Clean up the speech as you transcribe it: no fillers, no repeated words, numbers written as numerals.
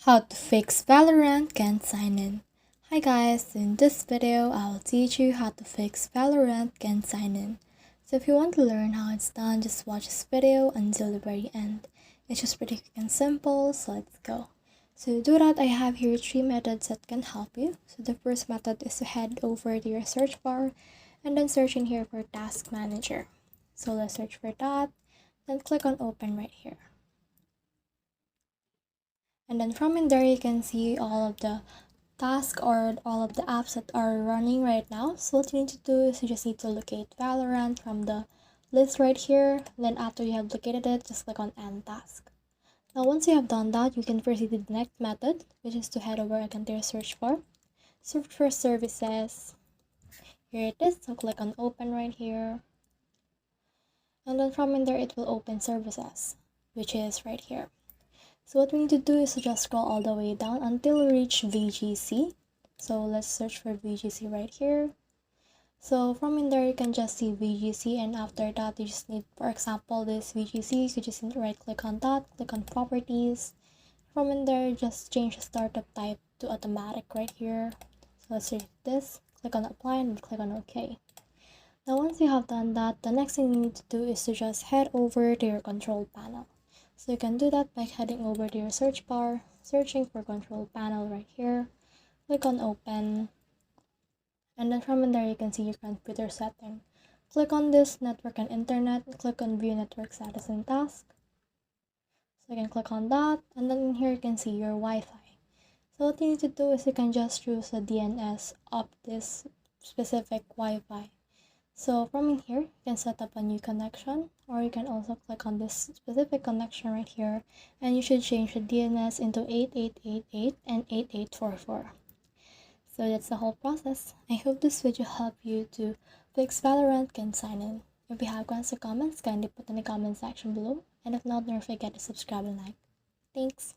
How to fix Valorant can't sign in. Hi guys, in this video I'll teach you how to fix Valorant can't sign in. So if you want to learn how it's done, just watch this video until the very end. It's just pretty quick and simple, so let's go. So to do that, I have here 3 methods that can help you. So the first method is to head over to your search bar and then search in here for Task Manager. So let's search for that, then click on open right here. And then from in there, you can see all of the tasks or all of the apps that are running right now. So what you need to do is you just need to locate Valorant from the list right here. Then after you have located it, just click on end task. Now once you have done that, you can proceed to the next method, which is to head over again to your search bar. Search for services. Here it is, so click on open right here. And then from in there, it will open services, which is right here. So what we need to do is to just scroll all the way down until we reach VGC. So let's search for VGC right here. So from in there, you can just see VGC, and after that, you just need, for example, this VGC, you just need to right click on that, click on properties. From in there, just change the startup type to automatic right here. So let's do this, click on apply and click on OK. Now once you have done that, the next thing you need to do is to just head over to your control panel. So you can do that by heading over to your search bar, searching for control panel right here, click on open, and then from in there you can see your computer setting. Click on this network and internet, click on view network status and task. So you can click on that, and then in here you can see your Wi-Fi. So what you need to do is you can just choose the DNS of this specific Wi-Fi. So from in here, you can set up a new connection, or you can also click on this specific connection right here, and you should change the DNS into 8888 and 8844. So that's the whole process. I hope this video helped you to fix Valorant can sign in. If you have questions or comments, kindly put in the comment section below, and if not, don't forget to subscribe and like. Thanks!